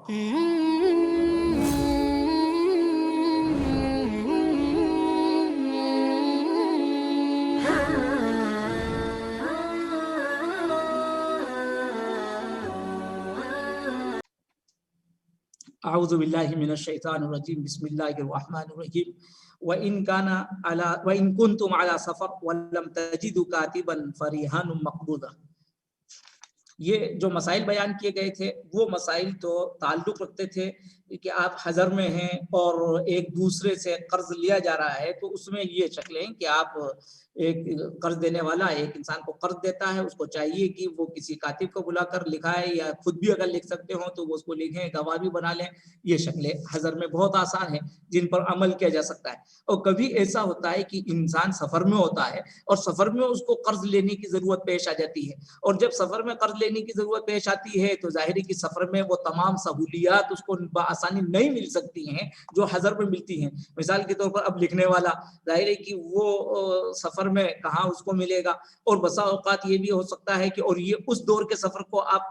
أعوذ بالله من الشيطان الرجيم بسم الله الرحمن الرحيم وإن كنتم على سفر ولم تجدوا كاتبا فرهان مقبوضة. یہ جو مسائل بیان کیے گئے تھے وہ مسائل تو تعلق رکھتے تھے کہ آپ حضر میں ہیں اور ایک دوسرے سے قرض لیا جا رہا ہے، تو اس میں یہ شکلیں کہ آپ ایک قرض دینے والا ایک انسان کو قرض دیتا ہے، اس کو چاہیے کہ وہ کسی کاتب کو بلا کر لکھائے، یا خود بھی اگر لکھ سکتے ہوں تو وہ اس کو لکھیں، گواہ بھی بنا لیں. یہ شکلیں حضر میں بہت آسان ہیں جن پر عمل کیا جا سکتا ہے. اور کبھی ایسا ہوتا ہے کہ انسان سفر میں ہوتا ہے اور سفر میں اس کو قرض لینے کی ضرورت پیش آ جاتی ہے، اور جب سفر میں قرض لینے کی ضرورت پیش آتی ہے تو ظاہر ہے کہ سفر میں وہ تمام سہولیات اس کو بآسانی نہیں مل سکتی ہیں جو حضر میں ملتی ہیں. مثال کے طور پر اب لکھنے والا ظاہر ہے کہ وہ سفر میں کہاں اس کو ملے گا، اور بسا اوقات یہ بھی ہو سکتا ہے کہ، اور یہ اس دور کے سفر کو آپ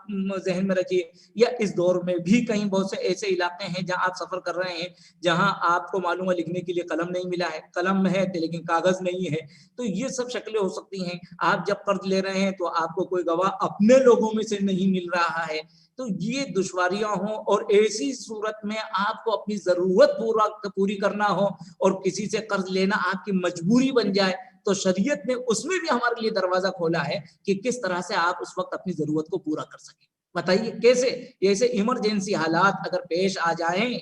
ذہن میں رکھیے، یا اس دور میں بھی کہیں بہت سے ایسے علاقے ہیں جہاں آپ سفر کر رہے ہیں جہاں آپ کو معلوم ہے لکھنے کے لیے قلم نہیں ملا ہے، قلم ہے لیکن کاغذ نہیں ہے. تو یہ سب شکلیں ہو سکتی ہیں. آپ جب قرض لے رہے ہیں تو آپ کو کوئی گواہ اپنے لوگوں میں سے نہیں مل رہا ہے، تو یہ دشواریاں ہوں، اور ایسی صورت میں آپ کو اپنی ضرورت پوری کرنا ہو اور کسی سے قرض لینا آپ کی مجبوری بن جائے، تو شریعت نے اس میں بھی ہمارے لیے دروازہ کھولا ہے کہ کس طرح سے آپ اس وقت اپنی ضرورت کو پورا کر سکیں. بتائیے کیسے؟ جیسے ایمرجنسی حالات اگر پیش آ جائیں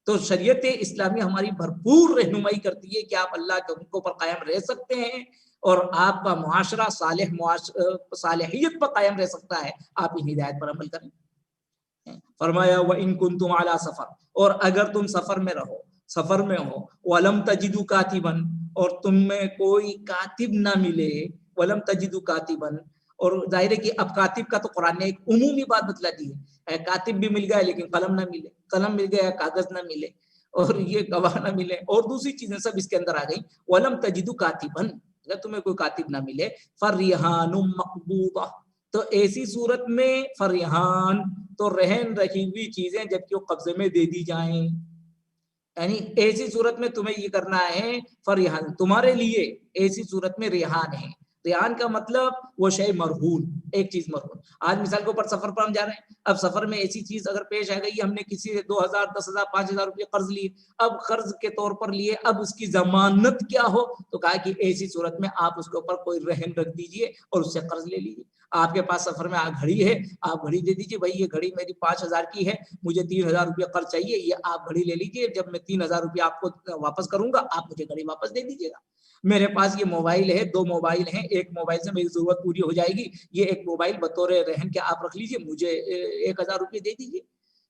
تو شریعت اسلامی ہماری بھرپور رہنمائی کرتی ہے کہ آپ اللہ کے حکم پر قائم رہ سکتے ہیں اور آپ کا معاشرہ صالحیت پر قائم رہ سکتا ہے. آپ ان ہدایت پر عمل کریں. فرمایا وَإِن كُنتُمْ عَلَى سفر، اور اگر تم سفر میں رہو، سفر میں ہو، وَلَمْ تَجِدُوا كَاتِبًا، اور تم میں کوئی کاتب نہ ملے، وَلَمْ تَجِدُوا كَاتِبًا، اور ظاہر ہے کہ اب کاتب کا تو قرآن نے ایک عمومی بات بتلا دی ہے، کاتب بھی مل گیا لیکن قلم نہ ملے، قلم مل گیا کاغذ نہ ملے، اور یہ گواہ نہ ملے، اور دوسری چیزیں سب اس کے اندر آ گئی. وَلَمْ تَجِدُوا كَاتِبًا، اگر تمہیں کوئی کاتب نہ ملے، فَرِّهَانٌ مَقْبُوضَةٌ، تو ایسی صورت میں فریحان، تو رہن رکھی ہوئی چیزیں جبکہ وہ قبضے میں دے دی جائیں. یعنی ایسی صورت میں تمہیں یہ کرنا ہے، فریحان تمہارے لیے ایسی صورت میں ریحان ہے. ریحان کا مطلب وہ شے مرہون، ایک چیز مرہون. آج مثال کے اوپر سفر پر ہم جا رہے ہیں، اب سفر میں ایسی چیز اگر پیش آ گئی، ہم نے کسی سے 2000 10,000 5,000 روپے قرض لیے، اب قرض کے طور پر لیے، اب اس کی ضمانت کیا ہو، تو کہا کہ ایسی صورت میں آپ اس کے اوپر کوئی رہن رکھ دیجئے اور اس سے قرض لے لیجیے. آپ کے پاس سفر میں گھڑی ہے، آپ گھڑی دے دیجیے، بھائی یہ گھڑی میری 5,000 کی ہے، مجھے 3,000 روپے قرض چاہیے، یہ آپ گھڑی لے لیجیے، جب میں 3,000 روپے آپ کو واپس کروں گا آپ مجھے گھڑی واپس دے دیجیے گا. میرے پاس یہ موبائل ہے، 2 موبائل ہیں، ایک موبائل سے میری ضرورت پوری ہو جائے گی، یہ ایک موبائل بطور رہن کے آپ رکھ لیجیے، مجھے 1,000 روپے دے دیجیے.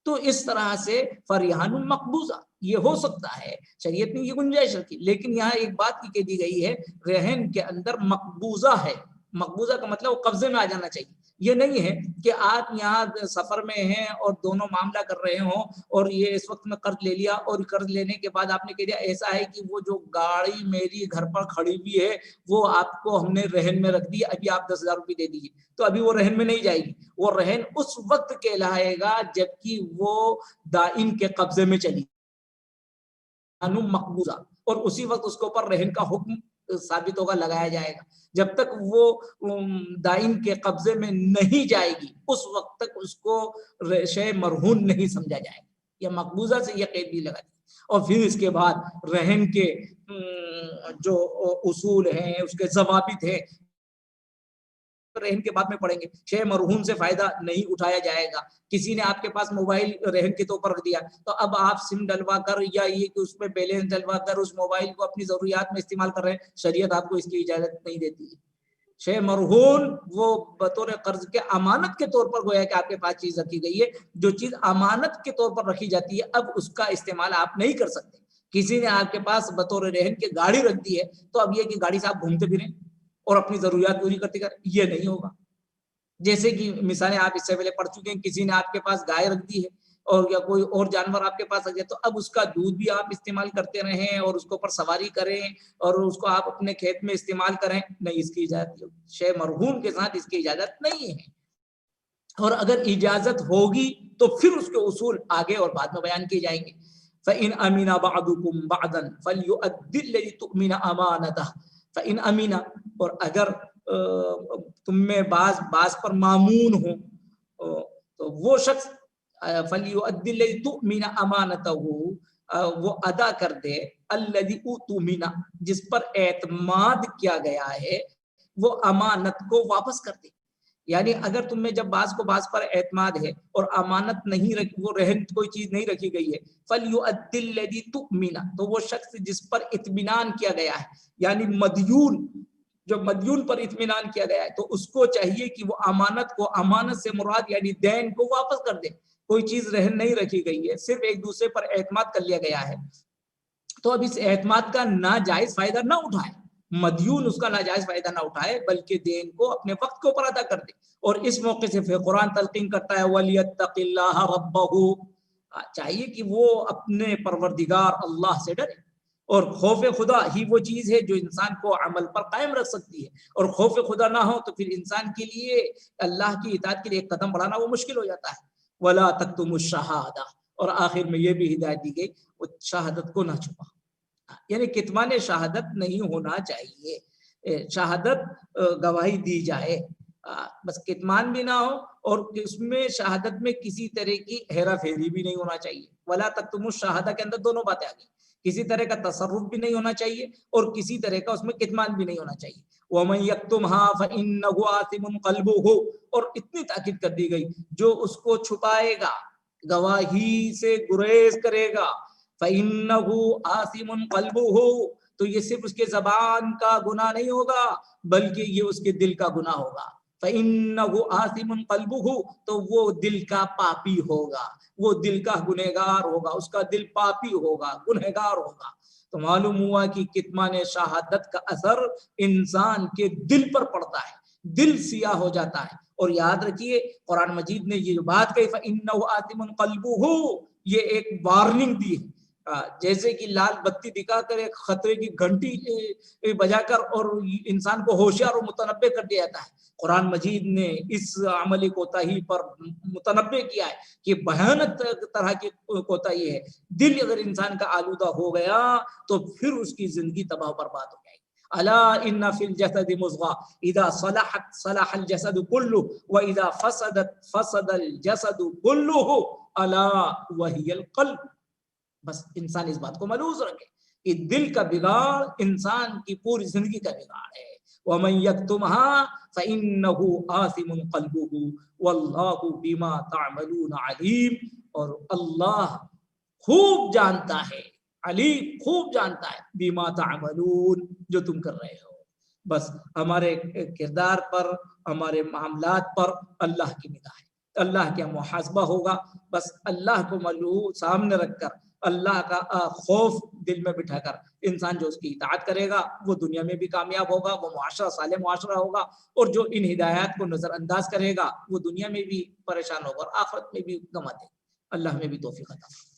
تو اس طرح سے فریحان مقبوضہ یہ ہو سکتا ہے. شریعت نے یہ گنجائش رکھی، لیکن یہاں ایک بات کی کہہ دی گئی ہے، رہن کے اندر مقبوضہ ہے. مقبوضہ کا مطلب وہ قبضے میں آ جانا چاہیے. یہ نہیں ہے کہ آپ یہاں سفر میں ہیں اور دونوں معاملہ کر رہے ہوں، اور یہ اس وقت میں قرض لے لیا، اور قرض لینے کے بعد آپ نے کہہ دیا ایسا ہے کہ وہ جو گاڑی میری گھر پر کھڑی ہوئی ہے وہ آپ کو ہم نے رہن میں رکھ دی، ابھی آپ 10,000 روپے دے دیجیے. تو ابھی وہ رہن میں نہیں جائے گی، وہ رہن اس وقت کہلائے گا جبکہ وہ دائن کے قبضے میں چلی مقبوضہ، اور اسی وقت اس کے اوپر رہن کا حکم ثابت ہوگا، لگایا جائے گا. جب تک وہ دائن کے قبضے میں نہیں جائے گی اس وقت تک اس کو شے مرہون نہیں سمجھا جائے گا. یا مقبوضہ سے یہ قید بھی لگا دی. اور پھر اس کے بعد رہن کے جو اصول ہیں، اس کے ضوابط ہیں، رہن کے بعد میں پڑھیں گے. شے مرہون سے فائدہ نہیں اٹھایا جائے گا. کسی نے آپ کے پاس موبائل رہن کے طور پر رکھ دیا، تو اب آپ سم ڈلوا کر یا یہ کہ اس میں بیلنس ڈلوا کر اس موبائل کو اپنی ضروریات میں استعمال کر رہے ہیں، شریعت آپ کو اس کی اجازت نہیں دیتی. شے مرہون وہ بطور قرض کے امانت کے طور پر گویا کہ آپ کے پاس چیز رکھی گئی ہے. جو چیز امانت کے طور پر رکھی جاتی ہے اب اس کا استعمال آپ نہیں کر سکتے. کسی نے آپ کے پاس بطور رہن کے گاڑی رکھ دی ہے، تو اب یہ کہ گاڑی سے آپ گھومتے پھریں اور اپنی ضروریات پوری کرتے کریں، یہ نہیں ہوگا. جیسے کہ مثالیں آپ اس سے پہلے پڑھ چکے ہیں، کسی نے آپ کے پاس گائے رکھ دی ہے اور یا کوئی اور جانور آپ کے پاس رکھ دیا، تو اب اس کا دودھ بھی آپ استعمال کرتے رہیں اور اس کے اوپر سواری کریں اور اس کو آپ اپنے کھیت میں استعمال کریں، نہیں، اس کی اجازت نہیں. شے مرہون کے ساتھ اس کی اجازت نہیں ہے. اور اگر اجازت ہوگی تو پھر اس کے اصول آگے اور بعد میں بیان کیے جائیں گے. فَإِنْ أَمِنَ بَعْضُكُمْ بَعْضًا فَلْيُؤَدِّ الَّذِي تُؤْمِنَ أَمَانَتَهُ فَإِنْ أَمِنَ، اور اگر تم میں بعض پر مامون ہو تو وہ شخص فَلْيُؤَدِّ الَّذِي تُؤْمِنَ أَمَانَتَهُ، وہ ادا کر دے الَّذِي اؤْتُمِنَ، جس پر اعتماد کیا گیا ہے، وہ امانت کو واپس کر دے. یعنی اگر تم میں جب بعض کو بعض پر اعتماد ہے اور امانت نہیں وہ رہن کوئی چیز نہیں رکھی گئی ہے، فَلْيُؤَدِّ الَّذِي تُؤْمِنَ، تو وہ شخص جس پر اطمینان کیا گیا ہے، یعنی مدیون، جو مدیون پر اطمینان کیا گیا ہے، تو اس کو چاہیے کہ وہ امانت کو، امانت سے مراد یعنی دین کو واپس کر دے. کوئی چیز رہن نہیں رکھی گئی ہے، صرف ایک دوسرے پر اعتماد کر لیا گیا ہے، تو اب اس اعتماد کا ناجائز فائدہ نہ اٹھائے. مدیون اس کا ناجائز فائدہ نہ اٹھائے، بلکہ دین کو اپنے وقت کے اوپر ادا کر دے. اور اس موقع سے پھر قرآن تلقین کرتا ہے وَلْيَتَّقِ اللَّهَ رَبَّهُ، چاہیے کہ وہ اپنے پروردگار اللہ سے ڈرے. اور خوف خدا ہی وہ چیز ہے جو انسان کو عمل پر قائم رکھ سکتی ہے، اور خوف خدا نہ ہو تو پھر انسان کے لیے اللہ کی اطاعت کے لیے ایک قدم بڑھانا وہ مشکل ہو جاتا ہے. وَلَا تَكْتُمُوا الشَّهَادَةَ، اور آخر میں یہ بھی ہدایت دی گئی وہ شہادت کو نہ چھپا، یعنی کتمان شہادت نہیں ہونا چاہیے. شہادت گواہی دی جائے، بس کتمان بھی نہ ہو، اور اس میں شہادت میں کسی طرح کی ہیرا پھیری بھی نہیں ہونا چاہیے. ولا تکتموا الشہادہ کے اندر دونوں باتیں آ گئی، کسی طرح کا تصرف بھی نہیں ہونا چاہیے اور کسی طرح کا اس میں کتمان بھی نہیں ہونا چاہیے. وَمَن يَكْتُمْهَا فَإِنَّهُ آثِمٌ قَلْبُهُ، اور اتنی تاکید کر دی گئی جو اس کو چھپائے گا، گواہی سے گریز کرے گا، فَإِنَّهُ آثِمٌ قَلْبُهُ، تو یہ صرف اس کے زبان کا گناہ نہیں ہوگا بلکہ یہ اس کے دل کا گناہ ہوگا. فَإِنَّهُ آثِمٌ قَلْبُهُ، تو وہ دل کا پاپی ہوگا، وہ دل کا گنہگار ہوگا، اس کا دل پاپی ہوگا، گنہگار ہوگا. تو معلوم ہوا کہ کتمان شہادت کا اثر انسان کے دل پر پڑتا ہے، دل سیاہ ہو جاتا ہے. اور یاد رکھیے قرآن مجید نے یہ جو بات کہی فَإِنَّهُ آثِمٌ قَلْبُهُ، یہ ایک وارننگ دی ہے، جیسے کہ لال بتی دکھا کر ایک خطرے کی گھنٹی بجا کر اور انسان کو ہوشیار اور متنبع کر دیا جاتا ہے. قرآن مجید نے اس عملی کوتاہی پر متنبع کیا ہے کہ بھیانک طرح کی کوتاہی ہے. دل اگر انسان کا آلودہ ہو گیا تو پھر اس کی زندگی تباہ و برباد ہو جائے گی. الا ان فی الجسد مضغة اذا صلحت صلح الجسد كله واذا فسدت فسد الجسد كله الا وهي القلب. بس انسان اس بات کو ملحوظ رکھے کہ دل کا بگاڑ انسان کی پوری زندگی کا بگاڑ ہے. وَمَن يَكْتُمْهَا فَإِنَّهُ آثِمٌ قَلْبُهُ وَاللَّهُ بِمَا تَعْمَلُونَ عَلِيمٌ، اور اللہ خوب جانتا ہے، علیم خوب جانتا ہے، بِمَا تَعْمَلُونَ، جو تم کر رہے ہو. بس ہمارے کردار پر، ہمارے معاملات پر اللہ کی نگاہ ہے، اللہ کا محاسبہ ہوگا. بس اللہ کو ملحوظ سامنے رکھ کر، اللہ کا خوف دل میں بٹھا کر انسان جو اس کی اطاعت کرے گا وہ دنیا میں بھی کامیاب ہوگا، وہ معاشرہ صالح معاشرہ ہوگا. اور جو ان ہدایات کو نظر انداز کرے گا وہ دنیا میں بھی پریشان ہوگا اور آخرت میں بھی گنوا دے گا. اللہ میں بھی توفیق عطا فرمائے.